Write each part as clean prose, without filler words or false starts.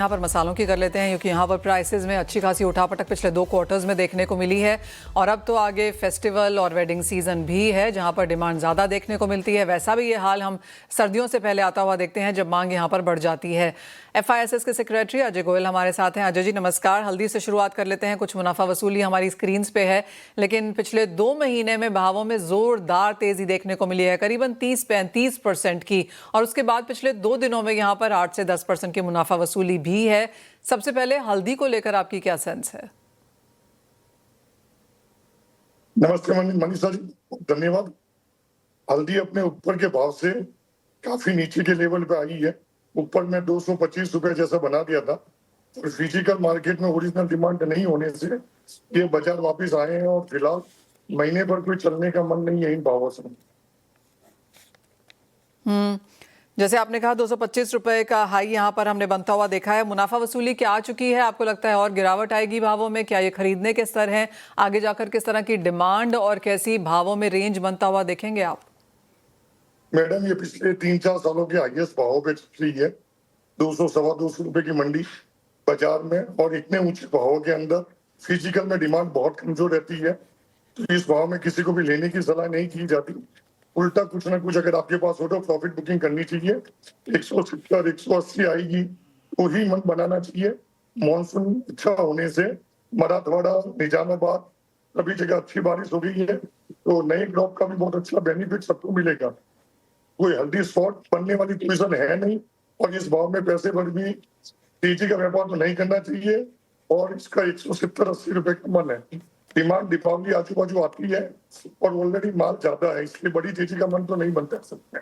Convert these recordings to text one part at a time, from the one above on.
यहाँ पर मसालों की कर लेते हैं क्योंकि यहाँ पर प्राइसेस में अच्छी खासी उठापटक पिछले 2 क्वार्टर्स में देखने को मिली है और अब तो आगे फेस्टिवल और वेडिंग सीजन भी है जहाँ पर डिमांड ज़्यादा देखने को मिलती है। वैसा भी ये हाल हम सर्दियों से पहले आता हुआ देखते हैं जब मांग यहाँ पर बढ़ जाती है। FISS के सेक्रेटरी अजय गोयल हमारे साथ हैं। अजय जी नमस्कार। हल्दी से शुरुआत कर लेते हैं। कुछ मुनाफा वसूली हमारी स्क्रीन पे है, लेकिन पिछले 2 महीने में भावों में जोरदार तेजी देखने को मिली है, करीबन 30-35% की, और उसके बाद पिछले 2 दिनों में यहाँ पर 8 से 10% की मुनाफा वसूली भी है। सबसे पहले हल्दी को लेकर आपकी क्या सेंस है? नमस्ते मनीषा जी, धन्यवाद। हल्दी अपने ऊपर के भाव से काफी नीचे के लेवल पे आई है। ऊपर में 225 रुपए जैसा बना दिया था और फिजिकल मार्केट में ओरिजिनल डिमांड नहीं होने से ये बाजार वापस आए हैं और फिलहाल महीने भर कोई चलने का मन नहीं है इन भावों से। जैसे आपने कहा 225 रुपए का हाई यहाँ पर हमने बनता हुआ देखा है। मुनाफा वसूली क्या आ चुकी है? आपको लगता है और गिरावट आएगी भावों में? क्या ये खरीदने के स्तर हैं? आगे जाकर किस तरह की डिमांड और कैसी भावों में रेंज बनता हुआ देखेंगे आप? मैडम, ये पिछले 3-4 सालों के हाईएस्ट भावों पे चल रही है। 200-225 रुपए की मंडी बाजार में, और इतने ऊंचे भावों के अंदर फिजिकल में डिमांड बहुत कमजोर रहती है, तो इस भाव में किसी को भी लेने की सलाह नहीं की जाती। उल्टा कुछ ना कुछ अगर आपके पास हो तो प्रॉफिट बुकिंग करनी चाहिए। 170 180 आएगी तो ही मन बनाना चाहिए। मॉनसून अच्छा होने से मराठवाड़ा, निजामाबाद सभी जगह अच्छी बारिश हो गई है, तो नए क्रॉप का भी बहुत अच्छा बेनिफिट सबको मिलेगा। कोई हल्दी स्पॉट बनने वाली पोजीशन है नहीं, और इस भाव में पैसे भर भी तेजी का व्यापार तो नहीं करना चाहिए, और इसका 170-80 रुपए का मन है। डिमांड दीपावली आजू बाजू आती है और ऑलरेडी माल ज्यादा है, इसलिए बड़ी तेजी का मन तो नहीं बनता सकते।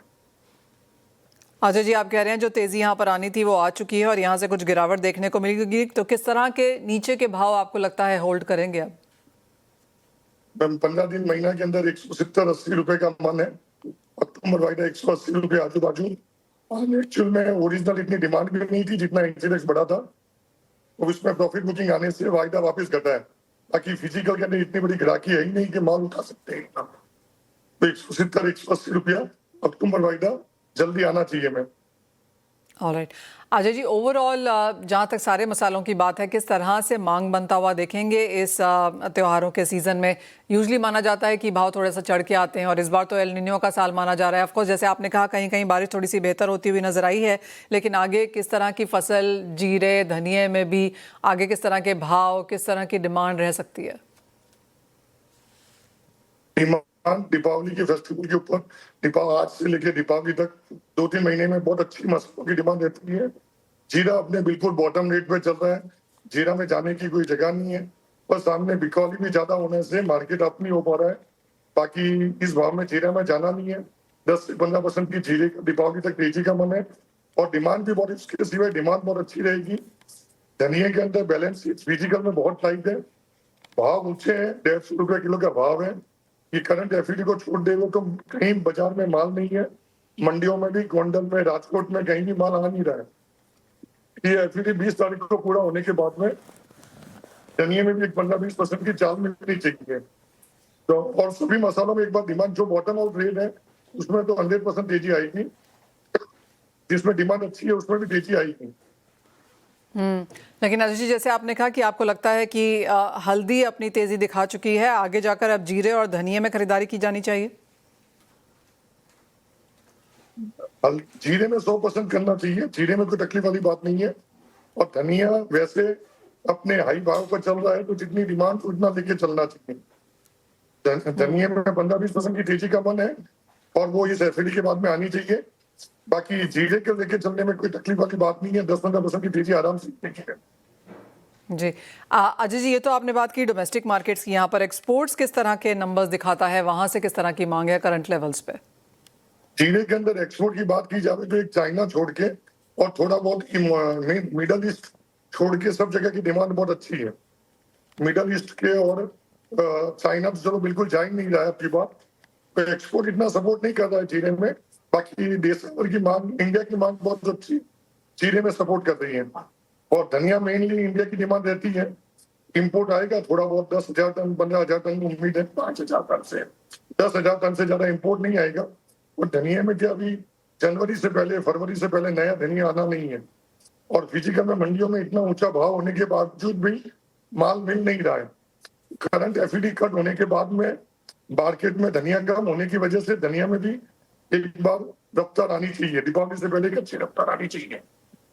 अजय जी, आप कह रहे हैं जो तेजी यहाँ पर आनी थी वो आ चुकी है और यहाँ से कुछ गिरावट देखने को मिलेगी, तो किस तरह के नीचे के भाव आपको लगता है होल्ड करेंगे अब? 15 दिन महीना के अंदर 170-80 रुपए का मन है। अक्टूबर वाइडा 180 रुपए आजू बाजू। एक्चुअल में ओरिजिनल इतनी डिमांड भी नहीं थी जितना इंडेक्स बढ़ा था, तो इसमें प्रॉफिट बुकिंग आने से वाइडा वापस घटा है। बाकी फिजिकल के अंदर इतनी बड़ी ग्राहकी है ही नहीं कि माल उठा सकते हैं। तो 170-180 रुपया अक्टूबर वाइडा जल्दी आना चाहिए। मैं ऑलराइट अजय जी, ओवरऑल जहाँ तक सारे मसालों की बात है, किस तरह से मांग बनता हुआ देखेंगे इस त्योहारों के सीजन में? यूजली माना जाता है कि भाव थोड़ा सा चढ़ के आते हैं और इस बार तो एल निनो का साल माना जा रहा है। ऑफकोर्स जैसे आपने कहा कहीं कहीं बारिश थोड़ी सी बेहतर होती हुई नजर आई है, लेकिन आगे किस तरह की फसल, जीरे धनिये में भी आगे किस तरह के भाव, किस तरह की डिमांड रह सकती है? दीपावली के फेस्टिवल के ऊपर आज से लेकर दीपावली तक 2-3 महीने में बहुत अच्छी मसालों की डिमांड रहती है। जीरा अपने बिल्कुल बॉटम रेट पे चल रहा है, जीरा में जाने की कोई जगह नहीं है, पर सामने बिकौली भी ज्यादा होने से मार्केट अप नहीं हो पा रहा है। बाकी इस भाव में जीरा में जाना नहीं है। 10 से 15% की जीरे दीपावली तक तेजी का मन है, और डिमांड भी बहुत, इसके सिवाय डिमांड बहुत अच्छी रहेगी। धनिया के अंदर बैलेंस फिजिकल में बहुत टाइट है, भाव ऊंचे हैं, 150 रुपए किलो का भाव है। ये करंट एफईडी को छोड़ देगा तो कहीं बाजार में माल नहीं है। मंडियों में भी, गोंडल में, राजकोट में कहीं भी माल आ नहीं रहा है। ये एफईडी 20 तारीख को पूरा होने के बाद में धनिया में भी एक 15-20% की चाल मिलनी चाहिए। तो और सभी मसालों में एक बार डिमांड जो बॉटम आउट रेट है उसमें तो 100% तेजी आएगी, जिसमें डिमांड अच्छी है उसमें भी तेजी आएगी। लेकिन अजय जी, जैसे आपने कहा कि आपको लगता है कि हल्दी अपनी तेजी दिखा चुकी है, आगे जाकर अब जीरे और धनिये में खरीदारी की जानी चाहिए? जीरे में 100% करना चाहिए, जीरे में कोई तकलीफ वाली बात नहीं है। और धनिया वैसे अपने हाई भाव पर चल रहा है, तो जितनी डिमांड उतना लेके चलना चाहिए। धनिया में 15-20% की तेजी का मन है, और वो इस एफईडी के बाद में आनी चाहिए। बाकी जीरे के लेके चलने में कोई तकलीफ वाली बात नहीं है, 10-15% की तेजी आराम से है। जी अजय जी, ये तो आपने बात की डोमेस्टिक मार्केट्स की। यहाँ पर एक्सपोर्ट्स किस तरह के नंबर्स दिखाता है? वहां से किस तरह की मांग है करंट लेवल्स पे? जीरे के अंदर एक्सपोर्ट की बात की जाए तो एक चाइना छोड़ के और थोड़ा बहुत मिडल ईस्ट छोड़ के सब जगह की डिमांड बहुत अच्छी है। मिडल ईस्ट के और चाइना तो चलो बिल्कुल जा ही नहीं रहा है आपकी बात, तो एक्सपोर्ट इतना सपोर्ट नहीं कर रहा है जीरे में। बाकी देश भर की मांग, इंडिया की मांग बहुत अच्छी जीरे में सपोर्ट कर रही है। और धनिया मेनली इंडिया की डिमांड रहती है। इंपोर्ट आएगा थोड़ा बहुत, 10,000 टन 15,000 टन उम्मीद है, 5,000 टन से 10,000 टन से ज्यादा इंपोर्ट नहीं आएगा। और धनिया में क्या अभी जनवरी से पहले, फरवरी से पहले नया धनिया आना नहीं है, और फिजिकल में मंडियों में इतना ऊंचा भाव होने के बावजूद भी माल मिल नहीं रहा है। करंट एफईडी कट होने के बाद में मार्केट में धनिया कम होने की वजह से धनिया में भी एक बार रफ्तार आनी चाहिए, दीपावली से पहले एक अच्छी रफ्तार आनी चाहिए।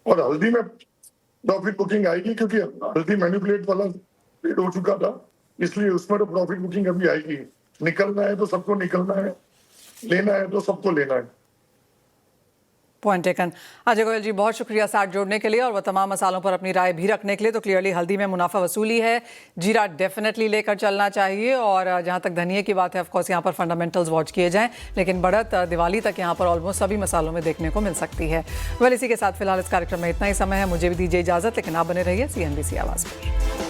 और हल्दी में प्रॉफिट बुकिंग आएगी क्योंकि हल्दी मैनिपुलेट वाला रेट हो चुका था, इसलिए उसमें तो प्रॉफिट बुकिंग अभी आएगी। निकलना है तो सबको निकलना है, लेना है तो सबको लेना है। Point taken. अजय गोयल जी, बहुत शुक्रिया साथ जोड़ने के लिए और वो तमाम मसालों पर अपनी राय भी रखने के लिए। तो क्लियरली हल्दी में मुनाफा वसूली है, जीरा डेफिनेटली लेकर चलना चाहिए, और जहां तक धनिये की बात है ऑफकोर्स यहाँ पर फंडामेंटल्स वॉच किए जाएं, लेकिन बढ़त दिवाली तक यहाँ पर ऑलमोस्ट सभी मसालों में देखने को मिल सकती है। वेल, इसी के साथ फिलहाल इस कार्यक्रम में इतना ही समय है, मुझे भी दीजिए इजाजत, लेकिन आप बने रहिए CNBC आवाज़ पर।